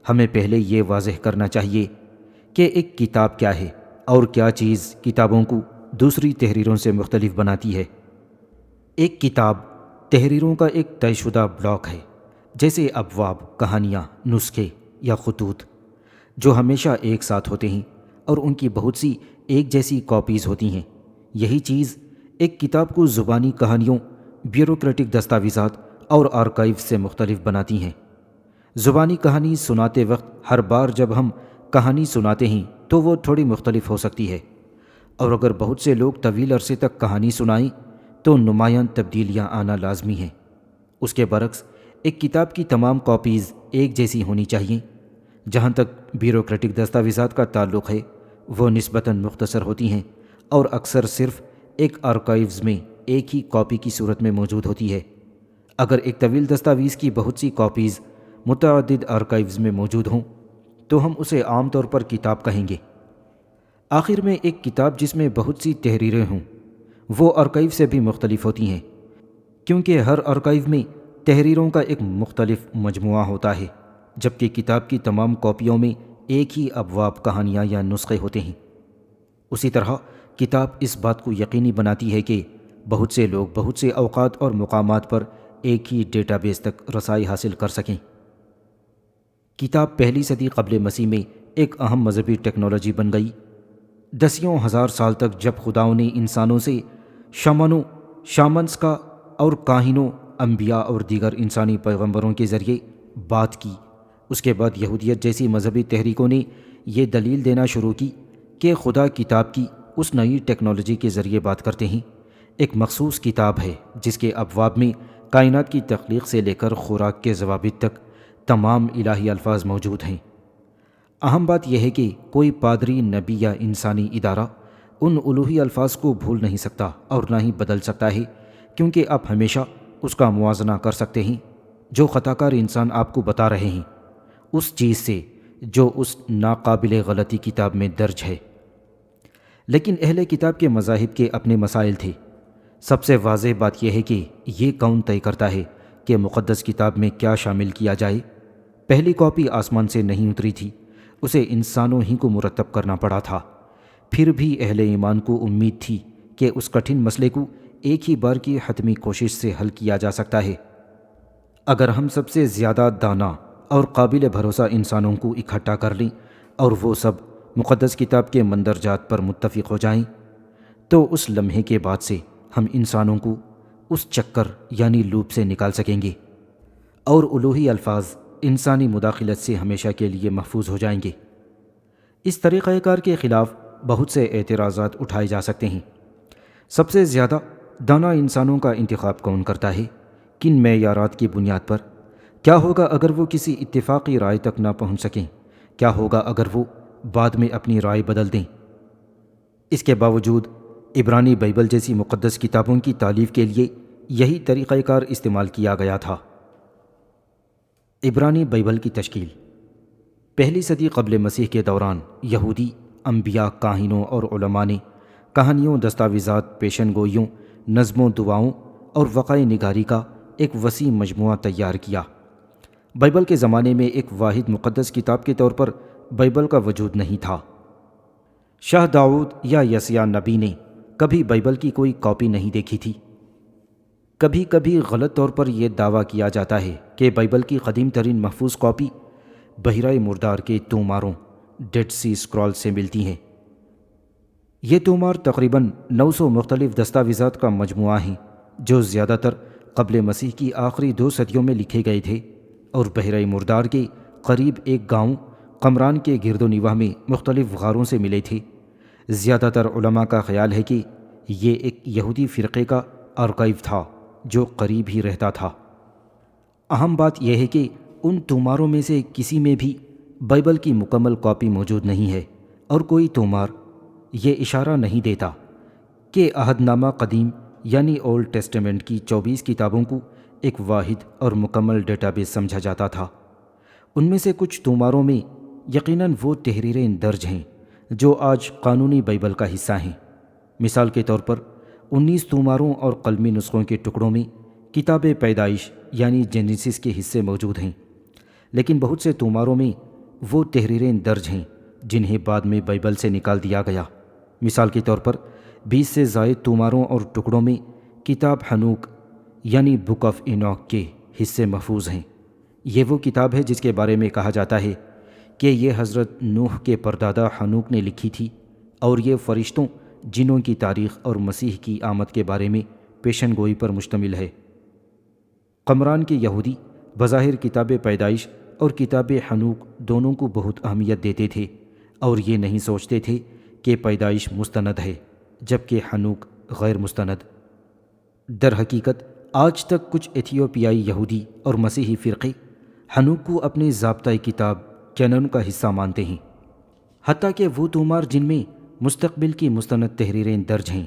ہمیں پہلے یہ واضح کرنا چاہیے کہ ایک کتاب کیا ہے اور کیا چیز کتابوں کو دوسری تحریروں سے مختلف بناتی ہے۔ ایک کتاب تحریروں کا ایک طے شدہ بلاک ہے، جیسے ابواب، کہانیاں، نسخے یا خطوط، جو ہمیشہ ایک ساتھ ہوتے ہیں اور ان کی بہت سی ایک جیسی کاپیز ہوتی ہیں۔ یہی چیز ایک کتاب کو زبانی کہانیوں، بیوروکریٹک دستاویزات اور آرکائیو سے مختلف بناتی ہیں۔ زبانی کہانی سناتے وقت ہر بار جب ہم کہانی سناتے ہیں تو وہ تھوڑی مختلف ہو سکتی ہے، اور اگر بہت سے لوگ طویل عرصے تک کہانی سنائیں تو نمایاں تبدیلیاں آنا لازمی ہیں۔ اس کے برعکس ایک کتاب کی تمام کاپیز ایک جیسی ہونی چاہیے۔ جہاں تک بیوروکریٹک دستاویزات کا تعلق ہے، وہ نسبتاً مختصر ہوتی ہیں اور اکثر صرف ایک آرکائیوز میں ایک ہی کاپی کی صورت میں موجود ہوتی ہے۔ اگر ایک طویل دستاویز کی بہت سی کاپیز متعدد آرکائیوز میں موجود ہوں تو ہم اسے عام طور پر کتاب کہیں گے۔ آخر میں ایک کتاب جس میں بہت سی تحریریں ہوں وہ آرکائیو سے بھی مختلف ہوتی ہیں، کیونکہ ہر آرکائیو میں تحریروں کا ایک مختلف مجموعہ ہوتا ہے، جبکہ کتاب کی تمام کاپیوں میں ایک ہی ابواب، کہانیاں یا نسخے ہوتے ہیں۔ اسی طرح کتاب اس بات کو یقینی بناتی ہے کہ بہت سے لوگ بہت سے اوقات اور مقامات پر ایک ہی ڈیٹا بیس تک رسائی حاصل کر سکیں۔ کتاب پہلی صدی قبل مسیح میں ایک اہم مذہبی ٹیکنالوجی بن گئی۔ دسیوں ہزار سال تک جب خداؤں نے انسانوں سے شامنس کا اور کاہنوں، انبیاء اور دیگر انسانی پیغمبروں کے ذریعے بات کی، اس کے بعد یہودیت جیسی مذہبی تحریکوں نے یہ دلیل دینا شروع کی کہ خدا کتاب کی اس نئی ٹیکنالوجی کے ذریعے بات کرتے ہیں۔ ایک مخصوص کتاب ہے جس کے ابواب میں کائنات کی تخلیق سے لے کر خوراک کے ضوابط تک تمام الہی الفاظ موجود ہیں۔ اہم بات یہ ہے کہ کوئی پادری، نبی یا انسانی ادارہ ان الوہی الفاظ کو بھول نہیں سکتا اور نہ ہی بدل سکتا ہے، کیونکہ آپ ہمیشہ اس کا موازنہ کر سکتے ہیں جو خطا کار انسان آپ کو بتا رہے ہیں اس چیز سے جو اس ناقابل غلطی کتاب میں درج ہے۔ لیکن اہل کتاب کے مذاہب کے اپنے مسائل تھے۔ سب سے واضح بات یہ ہے کہ یہ کون طے کرتا ہے کہ مقدس کتاب میں کیا شامل کیا جائے؟ پہلی کاپی آسمان سے نہیں اتری تھی، اسے انسانوں ہی کو مرتب کرنا پڑا تھا۔ پھر بھی اہل ایمان کو امید تھی کہ اس کٹھن مسئلے کو ایک ہی بار کی حتمی کوشش سے حل کیا جا سکتا ہے۔ اگر ہم سب سے زیادہ دانا اور قابل بھروسہ انسانوں کو اکٹھا کر لیں اور وہ سب مقدس کتاب کے مندرجات پر متفق ہو جائیں تو اس لمحے کے بعد سے ہم انسانوں کو اس چکر یعنی لوپ سے نکال سکیں گے اور الوہی الفاظ انسانی مداخلت سے ہمیشہ کے لیے محفوظ ہو جائیں گے۔ اس طریقہ کار کے خلاف بہت سے اعتراضات اٹھائے جا سکتے ہیں۔ سب سے زیادہ دانا انسانوں کا انتخاب کون کرتا ہے؟ کن معیارات کی بنیاد پر؟ کیا ہوگا اگر وہ کسی اتفاقی رائے تک نہ پہنچ سکیں؟ کیا ہوگا اگر وہ بعد میں اپنی رائے بدل دیں؟ اس کے باوجود عبرانی بائبل جیسی مقدس کتابوں کی تالیف کے لیے یہی طریقہ کار استعمال کیا گیا تھا۔ عبرانی بائبل کی تشکیل پہلی صدی قبل مسیح کے دوران یہودی انبیاء، کاہنوں اور علماء نے کہانیوں، دستاویزات، پیشن گوئیوں، نظموں، دعاؤں اور وقائع نگاری کا ایک وسیع مجموعہ تیار کیا۔ بائبل کے زمانے میں ایک واحد مقدس کتاب کے طور پر بائبل کا وجود نہیں تھا۔ شاہ داؤد یا یسیع نبی نے کبھی بائبل کی کوئی کاپی نہیں دیکھی تھی۔ کبھی کبھی غلط طور پر یہ دعویٰ کیا جاتا ہے کہ بائبل کی قدیم ترین محفوظ کاپی بحیرہ مردار کے توماروں ڈیڈ سی اسکرال سے ملتی ہیں۔ یہ تومار تقریباً 900 مختلف دستاویزات کا مجموعہ ہیں جو زیادہ تر قبل مسیح کی آخری 2 صدیوں میں لکھے گئے تھے اور بحیرہ مردار کے قریب ایک گاؤں قمران کے گرد و نواح میں مختلف غاروں سے ملے تھے۔ زیادہ تر علماء کا خیال ہے کہ یہ ایک یہودی فرقے کا آرکائیو تھا جو قریب ہی رہتا تھا۔ اہم بات یہ ہے کہ ان توماروں میں سے کسی میں بھی بائبل کی مکمل کاپی موجود نہیں ہے، اور کوئی تومار یہ اشارہ نہیں دیتا کہ عہد نامہ قدیم یعنی اولڈ ٹیسٹمنٹ کی 24 کتابوں کو ایک واحد اور مکمل ڈیٹا بیس سمجھا جاتا تھا۔ ان میں سے کچھ توماروں میں یقیناً وہ تحریریں درج ہیں جو آج قانونی بائبل کا حصہ ہیں۔ مثال کے طور پر 19 توماروں اور قلمی نسخوں کے ٹکڑوں میں کتاب پیدائش یعنی جینیسس کے حصے موجود ہیں، لیکن بہت سے توماروں میں وہ تحریریں درج ہیں جنہیں بعد میں بائبل سے نکال دیا گیا۔ مثال کے طور پر 20 سے زائد توماروں اور ٹکڑوں میں کتاب حنوک یعنی بک آف اینوک کے حصے محفوظ ہیں۔ یہ وہ کتاب ہے جس کے بارے میں کہا جاتا ہے کہ یہ حضرت نوح کے پردادا حنوک نے لکھی تھی، اور یہ فرشتوں، جنوں کی تاریخ اور مسیح کی آمد کے بارے میں پیشن گوئی پر مشتمل ہے۔ قمران کے یہودی بظاہر کتاب پیدائش اور کتاب حنوک دونوں کو بہت اہمیت دیتے تھے اور یہ نہیں سوچتے تھے کہ پیدائش مستند ہے جبکہ حنوک غیر مستند۔ در حقیقت آج تک کچھ ایتھیوپیائی یہودی اور مسیحی فرقے حنوک کو اپنے ضابطۂ کتاب کینن کا حصہ مانتے ہیں، حتیٰ کہ وہ تومار جن میں مستقبل کی مستند تحریریں درج ہیں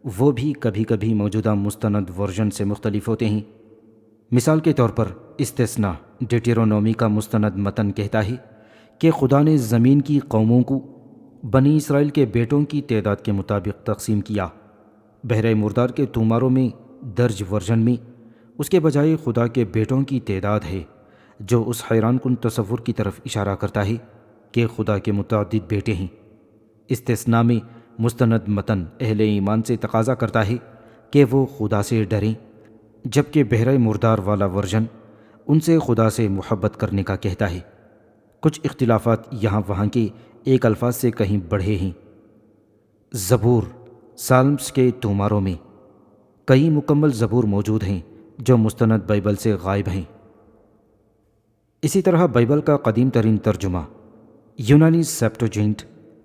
وہ بھی کبھی کبھی موجودہ مستند ورژن سے مختلف ہوتے ہیں۔ مثال کے طور پر استثنا ڈیٹیرونومی کا مستند متن کہتا ہے کہ خدا نے زمین کی قوموں کو بنی اسرائیل کے بیٹوں کی تعداد کے مطابق تقسیم کیا۔ بحیرہ مردار کے توماروں میں درج ورژن میں اس کے بجائے خدا کے بیٹوں کی تعداد ہے، جو اس حیران کن تصور کی طرف اشارہ کرتا ہے کہ خدا کے متعدد بیٹے ہیں۔ استثنا میں مستند متن اہل ایمان سے تقاضا کرتا ہے کہ وہ خدا سے ڈریں، جبکہ بحیرہ مردار والا ورژن ان سے خدا سے محبت کرنے کا کہتا ہے۔ کچھ اختلافات یہاں وہاں کے ایک الفاظ سے کہیں بڑھے ہیں۔ زبور سالمز کے توماروں میں کئی مکمل زبور موجود ہیں جو مستند بائبل سے غائب ہیں۔ اسی طرح بائبل کا قدیم ترین ترجمہ یونانی سیپٹوجینٹ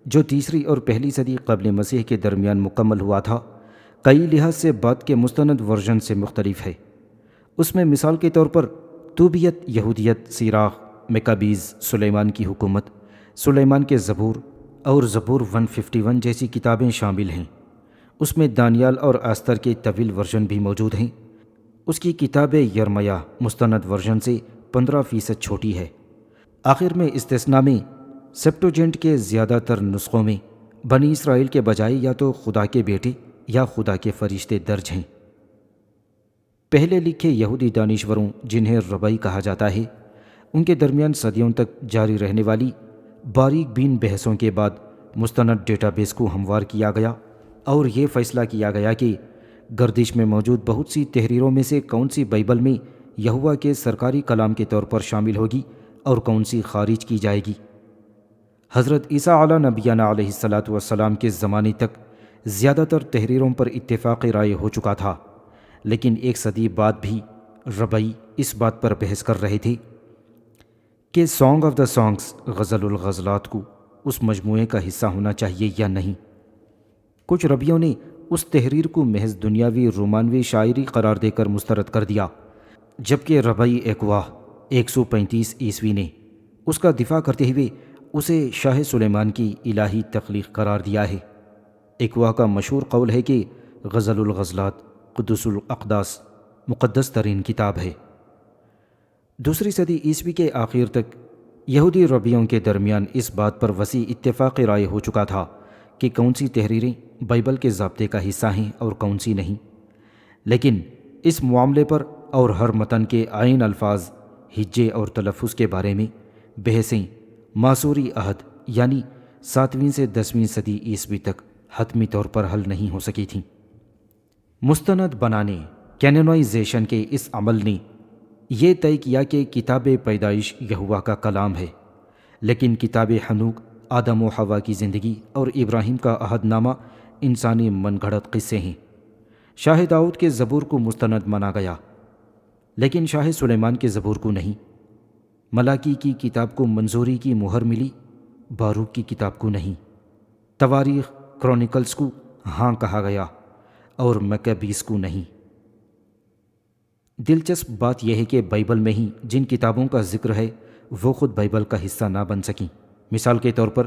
جو 3 اور پہلی صدی قبل مسیح کے درمیان مکمل ہوا تھا، کئی لحاظ سے بعد کے مستند ورژن سے مختلف ہے۔ اس میں مثال کے طور پر توبیت، یہودیت، سیراخ، مکابیز، سلیمان کی حکومت، سلیمان کے زبور اور زبور 151 جیسی کتابیں شامل ہیں۔ اس میں دانیال اور آستر کے طویل ورژن بھی موجود ہیں۔ اس کی کتاب یرمیا مستند ورژن سے 15% چھوٹی ہے۔ آخر میں استثنا میں سیپٹوجینٹ کے زیادہ تر نسخوں میں بنی اسرائیل کے بجائے یا تو خدا کے بیٹے یا خدا کے فرشتے درج ہیں۔ پہلے لکھے یہودی دانشوروں جنہیں ربائی کہا جاتا ہے، ان کے درمیان صدیوں تک جاری رہنے والی باریک بین بحثوں کے بعد مستند ڈیٹا بیس کو ہموار کیا گیا اور یہ فیصلہ کیا گیا کہ گردش میں موجود بہت سی تحریروں میں سے کون سی بائبل میں یہوہ کے سرکاری کلام کے طور پر شامل ہوگی اور کون سی خارج کی جائے گی۔ حضرت عیسیٰ علیہ نبینا علیہ الصلاۃ والسلام کے زمانے تک زیادہ تر تحریروں پر اتفاق رائے ہو چکا تھا، لیکن ایک صدی بعد بھی ربعی اس بات پر بحث کر رہے تھے کہ سانگ آف دا سانگز غزل الغزلات کو اس مجموعے کا حصہ ہونا چاہیے یا نہیں۔ کچھ ربیوں نے اس تحریر کو محض دنیاوی رومانوی شاعری قرار دے کر مسترد کر دیا، جبکہ ربعی اکواہ 135 عیسوی نے اس کا دفاع کرتے ہوئے اسے شاہ سلیمان کی الہی تخلیق قرار دیا ہے۔ اکواہ کا مشہور قول ہے کہ غزل الغزلات قدس الاقداس مقدس ترین کتاب ہے۔ دوسری صدی عیسوی کے آخر تک یہودی ربیوں کے درمیان اس بات پر وسیع اتفاق رائے ہو چکا تھا کہ کون سی تحریریں بائبل کے ضابطے کا حصہ ہیں اور کون سی نہیں، لیکن اس معاملے پر اور ہر متن کے عین الفاظ، ہجے اور تلفظ کے بارے میں بحثیں معصوری عہد یعنی 7ویں سے 10ویں صدی عیسوی تک حتمی طور پر حل نہیں ہو سکی تھیں۔ مستند بنانے کینونائزیشن کے اس عمل نے یہ طے کیا کہ کتاب پیدائش یہوہ کا کلام ہے، لیکن کتاب حنوک آدم و حوا کی زندگی اور ابراہیم کا عہد نامہ انسانی من گھڑت قصے ہیں۔ شاہ داؤد کے زبور کو مستند مانا گیا، لیکن شاہ سلیمان کے زبور کو نہیں۔ ملاکی کی کتاب کو منظوری کی مہر ملی، باروک کی کتاب کو نہیں۔ تواریخ کرونیکلز کو ہاں کہا گیا اور مکابیس کو نہیں۔ دلچسپ بات یہ ہے کہ بائبل میں ہی جن کتابوں کا ذکر ہے وہ خود بائبل کا حصہ نہ بن سکیں۔ مثال کے طور پر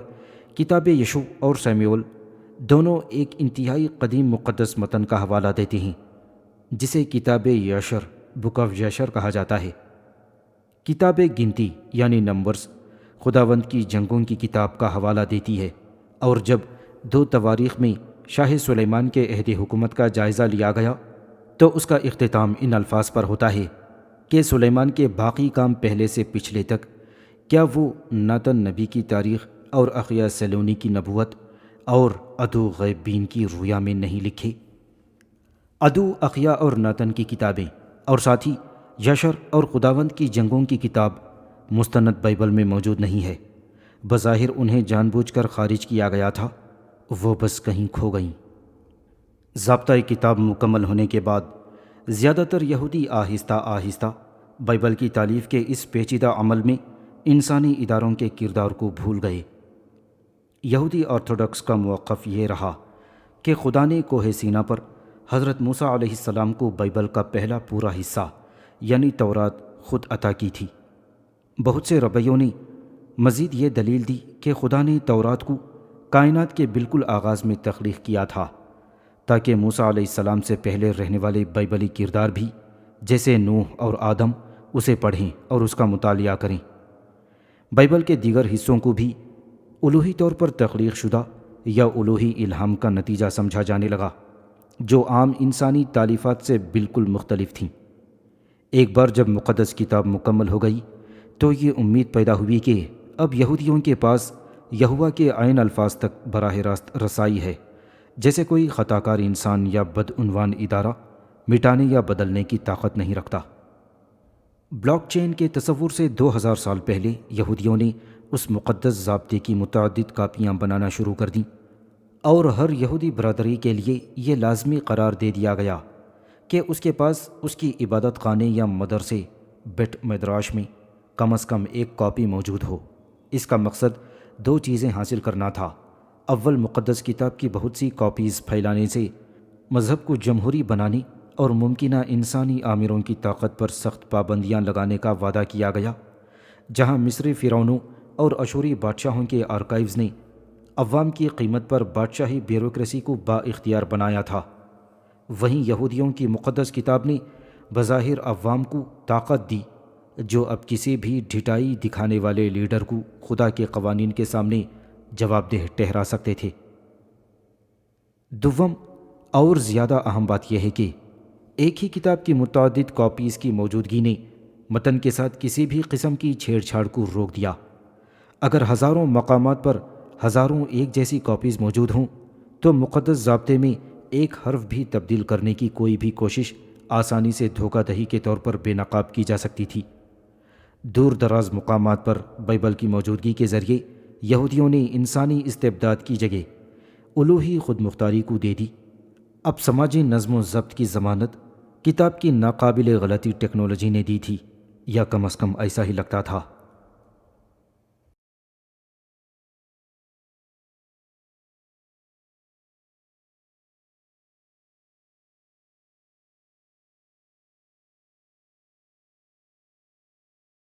کتاب یشوع اور سیموئیل دونوں ایک انتہائی قدیم مقدس متن کا حوالہ دیتے ہیں جسے کتاب یشر بک آف یشر کہا جاتا ہے۔ کتاب گنتی یعنی نمبرز خداوند کی جنگوں کی کتاب کا حوالہ دیتی ہے، اور جب 2 تواریخ میں شاہ سلیمان کے عہد حکومت کا جائزہ لیا گیا تو اس کا اختتام ان الفاظ پر ہوتا ہے کہ سلیمان کے باقی کام پہلے سے پچھلے تک کیا وہ ناتن نبی کی تاریخ اور اخیا سیلونی کی نبوت اور عدو غیبین کی رویا میں نہیں لکھے؟ عدو، اخیا اور ناتن کی کتابیں اور ساتھ ہی یشر اور خداوند کی جنگوں کی کتاب مستند بائبل میں موجود نہیں ہے۔ بظاہر انہیں جان بوجھ کر خارج کیا گیا تھا، وہ بس کہیں کھو گئیں۔ ضابطۂ کتاب مکمل ہونے کے بعد زیادہ تر یہودی آہستہ آہستہ بائبل کی تالیف کے اس پیچیدہ عمل میں انسانی اداروں کے کردار کو بھول گئے۔ یہودی آرتھوڈکس کا موقف یہ رہا کہ خدا نے کوہ سینا پر حضرت موسیٰ علیہ السلام کو بائبل کا پہلا پورا حصہ یعنی تورات خود عطا کی تھی۔ بہت سے ربیوں نے مزید یہ دلیل دی کہ خدا نے تورات کو کائنات کے بالکل آغاز میں تخلیق کیا تھا تاکہ موسیٰ علیہ السلام سے پہلے رہنے والے بائبلی کردار بھی جیسے نوح اور آدم اسے پڑھیں اور اس کا مطالعہ کریں۔ بائبل کے دیگر حصوں کو بھی الوہی طور پر تخلیق شدہ یا الوہی الہام کا نتیجہ سمجھا جانے لگا، جو عام انسانی تالیفات سے بالکل مختلف تھیں۔ ایک بار جب مقدس کتاب مکمل ہو گئی تو یہ امید پیدا ہوئی کہ اب یہودیوں کے پاس یہوہ کے عین الفاظ تک براہ راست رسائی ہے، جیسے کوئی خطا کار انسان یا بدعنوان ادارہ مٹانے یا بدلنے کی طاقت نہیں رکھتا۔ بلاک چین کے تصور سے 2000 سال پہلے یہودیوں نے اس مقدس ضابطے کی متعدد کاپیاں بنانا شروع کر دیں، اور ہر یہودی برادری کے لیے یہ لازمی قرار دے دیا گیا کہ اس کے پاس اس کی عبادت خانے یا مدرسے بیت مدراش میں کم از کم ایک کاپی موجود ہو۔ اس کا مقصد 2 چیزیں حاصل کرنا تھا۔ اول، مقدس کتاب کی بہت سی کاپیز پھیلانے سے مذہب کو جمہوری بنانے اور ممکنہ انسانی آمروں کی طاقت پر سخت پابندیاں لگانے کا وعدہ کیا گیا۔ جہاں مصری فرعونوں اور اشوری بادشاہوں کے آرکائیوز نے عوام کی قیمت پر بادشاہی بیوروکریسی کو با اختیار بنایا تھا، وہیں یہودیوں کی مقدس کتاب نے بظاہر عوام کو طاقت دی جو اب کسی بھی ڈھٹائی دکھانے والے لیڈر کو خدا کے قوانین کے سامنے جواب دہ ٹھہرا سکتے تھے۔ دوم اور زیادہ اہم بات یہ ہے کہ ایک ہی کتاب کی متعدد کاپیز کی موجودگی نے متن کے ساتھ کسی بھی قسم کی چھیڑ چھاڑ کو روک دیا۔ اگر ہزاروں مقامات پر ہزاروں ایک جیسی کاپیز موجود ہوں تو مقدس ضابطے میں ایک حرف بھی تبدیل کرنے کی کوئی بھی کوشش آسانی سے دھوکہ دہی کے طور پر بے نقاب کی جا سکتی تھی۔ دور دراز مقامات پر بائبل کی موجودگی کے ذریعے یہودیوں نے انسانی استبداد کی جگہ الوہی خود مختاری کو دے دی۔ اب سماجی نظم و ضبط کی ضمانت کتاب کی ناقابل غلطی ٹیکنالوجی نے دی تھی، یا کم از کم ایسا ہی لگتا تھا۔